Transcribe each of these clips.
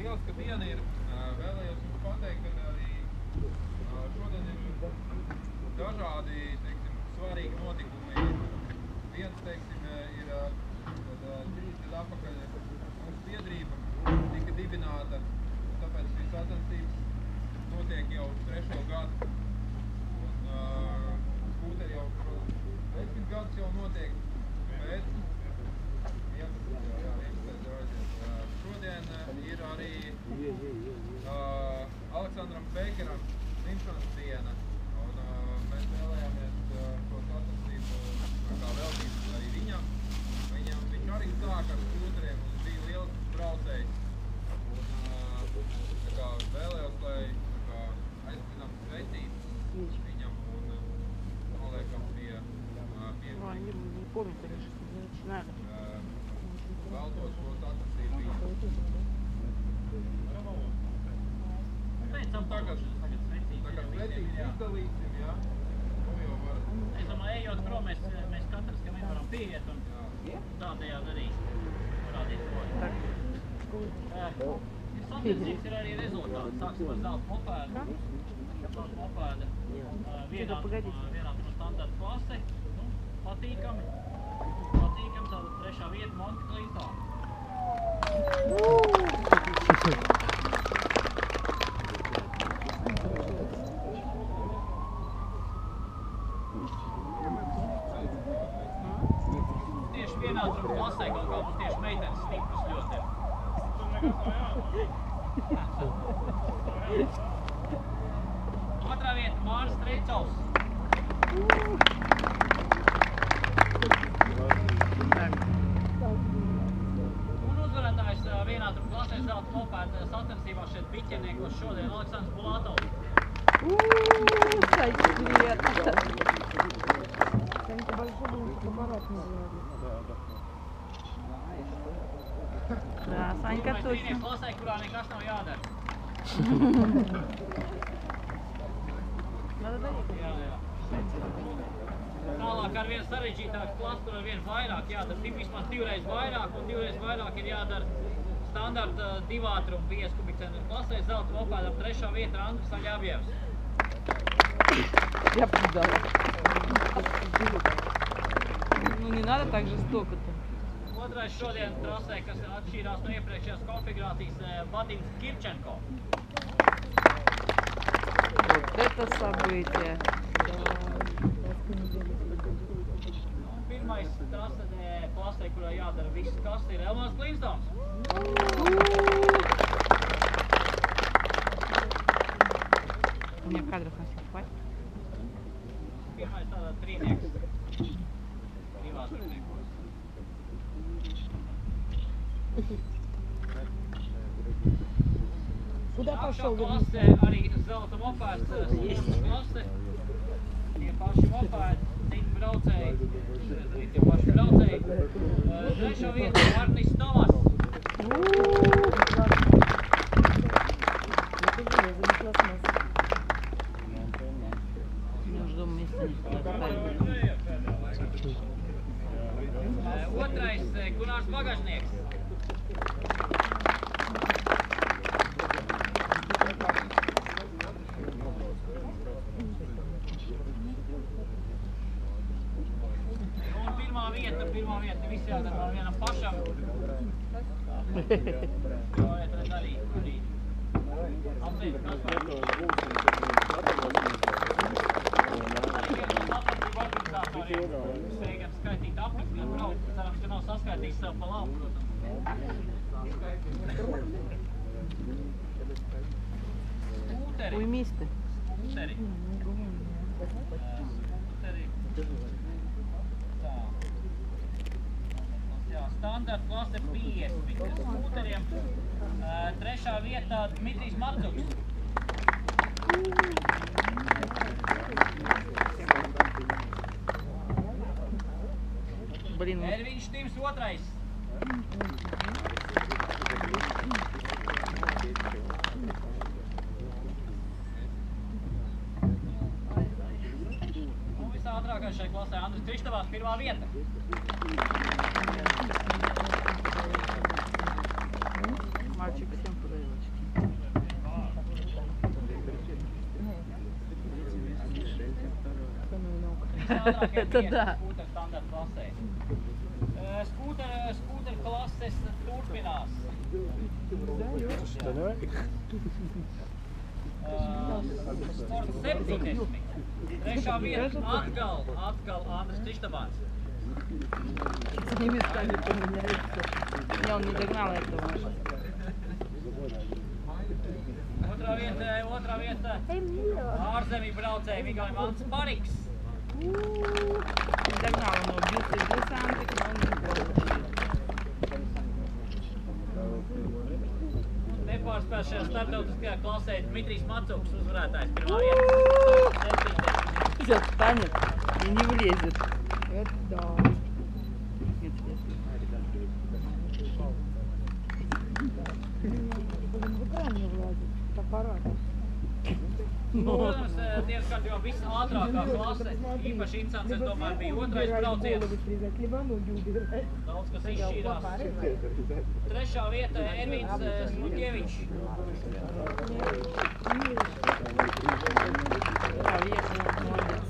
lieliska diena ir. Vēlējos jums pateikt, ka arī šodien ir dažādi, teiksim, svarīgi notikumi. Viens, teiksim, ir 3 gadu atpakaļ mūsu biedrība tika dibināta, tāpēc šīs sacensības notiek jau 3. gadu. Un skūteri jau 10 gadus jau notiek, bet 11. Šodien ir arī Aleksandram Bekeram dzimšanas diena, un mēs vēlējāmies šo sacensību kā veltīt arī viņam. Viņš arī sāka ar skūteriem un bija liels braucējs. Un tā kā vēlējos, lai aizpinām sveicīt viņam un noliekam pie veltos šo sacensību viņam. Tagad sveicības izdalīsim, jā? Nu jau varat. Es domāju, ejot prom, mēs katrs, ka mēs varam pieiet un tādējādi arī parādīt to. Sacensības ir arī rezultāti. Sāksim ar zelta mopēdu. Zelta mopēda vienā standarta klase. Patīkami. Tātad 3. vieta Monte Clinton. Tieši vienātruma klasē kaut kā mums tieši meitenes stipras ļoti ir. 2. vieta Māris Treicovs. Un uzvarētājs vienātruma klasē zelta mopēda sacensībā šeit biķerniekos šodien Aleksandrs Bulātovs. Санька большой аппарат называют. Да, Санька точно. Klasē, kurā nekas nav jādara. Tālāk ar vien sarežģītāks klasa, tur ar vien vairāk jādara. Vismaz 2 reiz vairāk un 2 reiz vairāk ir jādara standarta 2 ātruma 5 kubikcentru klasē. Zelta mopēdam 3. vieta Andris Aļabjevs. Я предала. Ну не надо так жестоко-то. Otrais šodien trasē, kas atšķīrās no iepriekšējās konfigurācijas, Vadims Kirčenko. Вот это событие. Un pirmais trasē klasē, kurā jādara viss, kas ir Elmārs Klīnstons. У меня кадров на всех хватит. Pirmais tādā trīnieks. Privās trīniekos. Куда пошел? Klasē arī zelta mopēds, sīstas klase. Tie paši mopēdi, citi braucēji. Tie paši braucēji. 3. vieta Arnis Tomas. Между вместе. Otrais Gunārs Bagažnieks. Un pirmā vieta, visi jādara vienam pašam. Vajag arī apveikt, kas var. Steigam skaitīt aplis, gan braukt. Cerams, ka nav saskaitījis sev pa labu, protams. Skūteri. Уймисты. Skūteri. Tā. Jā, standarta klase 50. Skūteriem. 3. vietā Dmitrijs Marcuks. Блин, Erviņš Tims 2. Un visātrākais šai klasē Andris Krištovās 1. vieta. мальчик всем подает. visātrākie Это biezi да. skūteru standarta klasē. Skūteru klases turpinās. Sports 70. Trešā vieta atkal Andris Krištabāns. С ними местами поменяются. Не, он не догнал этого. Otrā vieta ārzemju braucēji Vigāni Mants Pariks. Не догнал, он убился в десантик, но он не получил. Nepārspēs šajā starptautiskajā klasē Dmitrijs Macuks uzvarētājs pirmā vieta. Сейчас встанет и не влезет. Это да. Нет, В экран не влазит. Это аппарат. Protams, dienas kārtībā visātrākā klase, īpaši interesants, es domāju, bija otrais brauciens. Либо ноги убирать. Daudz kas izšķīrās. Trešā vieta Ervīns Smutjevičs. Да, Веша, молодец.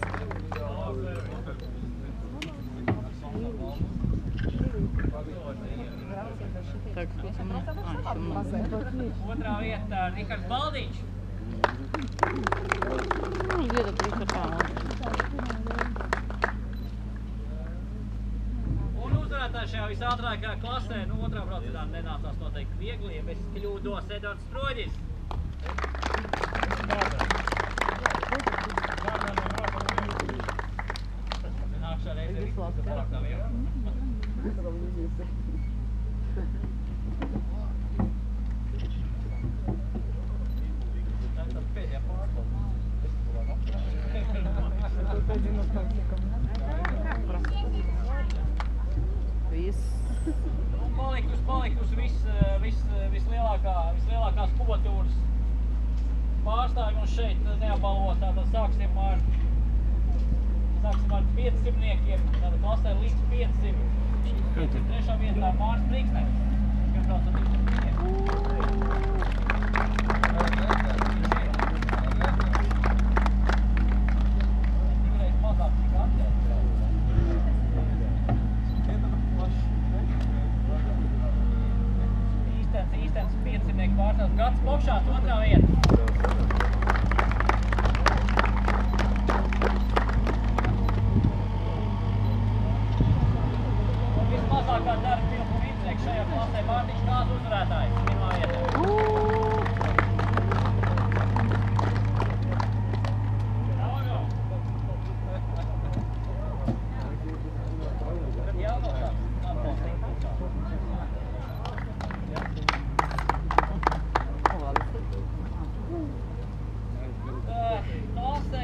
Так, сколько мне? А, еще много. Otrā vieta Rihards Baldiņš. Ну, где-то 3 там. Un uzvarētājs šajā visātrākajā klasē, nu otrā braucienā nenācās noteikti viegli, ja bez kļūdos Edvards Stroģis. Nākšā reize ir visātrākā vieta. Un palikusi vislielākās potūras pārstāvji mums šeit neapbalvot. Tātad sāksim ar 500-niekiem, tātad klasē līdz 500. 503. vietā Mārs Priksners, kas brauc ar 200-niekiem. Divreiz mazāk tika atļauts. Īstens 500-nieku pārstāvs Gats Popšāns, otrā vieta. Un vismazākā darba pilku vidznieks šajā klasē Mārtiņš Kāz uzvarētājs, pirmā vieta.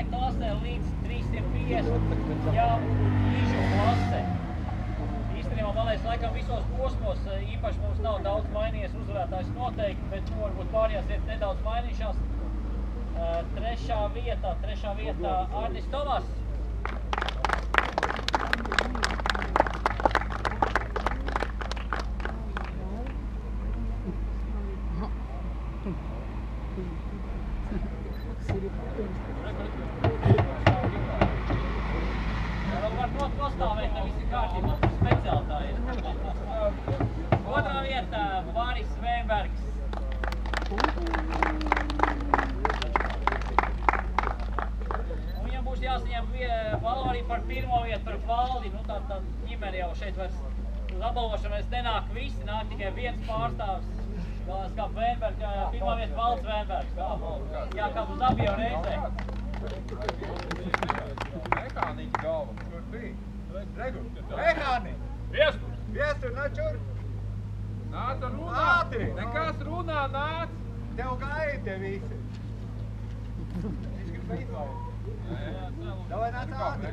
Klasē līdz 350 jau līžu klase. Īstenībā, man liekas, laikam visos posmos īpaši mums nav daudz mainījies uzvarētājs noteikti, bet varbūt pārējās vietas nedaudz mainījušās. Trešā vieta Arnis Tomas. Nostāvēt, ne visi kārtībā, speciālitāji. Otrā vieta Varis Vēnbergs. Un viņam būs jāsaņem balva arī par pirmo vietu, par valdi. Nu, tā ģimene jau šeit vairs uz apbalvošanu vairs nenāk visi, nāk tikai viens pārstāvs. Galvenais kā Vēnbergs, pirmā vieta Valds Vēnbergs. Jā, kā uz abi jau reizē. Mehāniķa galva, kur bija? Mehāniķi! Viestur, nāc šur! Nāc un runā! Ātri! Nekas runā, nāc! Tev gaida te visi! Viņš grib izlaist. Davai nāc ātri!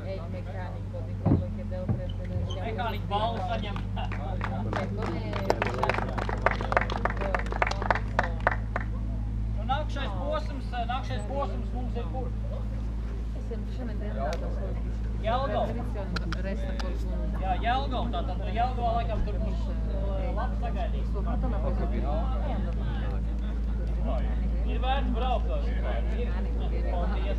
Ej, mecânico, di quello che devo prendere. Mehāniķa balvu saņem. Nākšais posms mums ir kur? Semplicemente è andato solo. Jelgava. Resta qualcuno. Jā, Jelgava, tātad Jelgavā laikam tur būs labi sagaidīt. Fatto una cosa più. Ir vērts braukt. Braukās vispār. Ir. Paldies.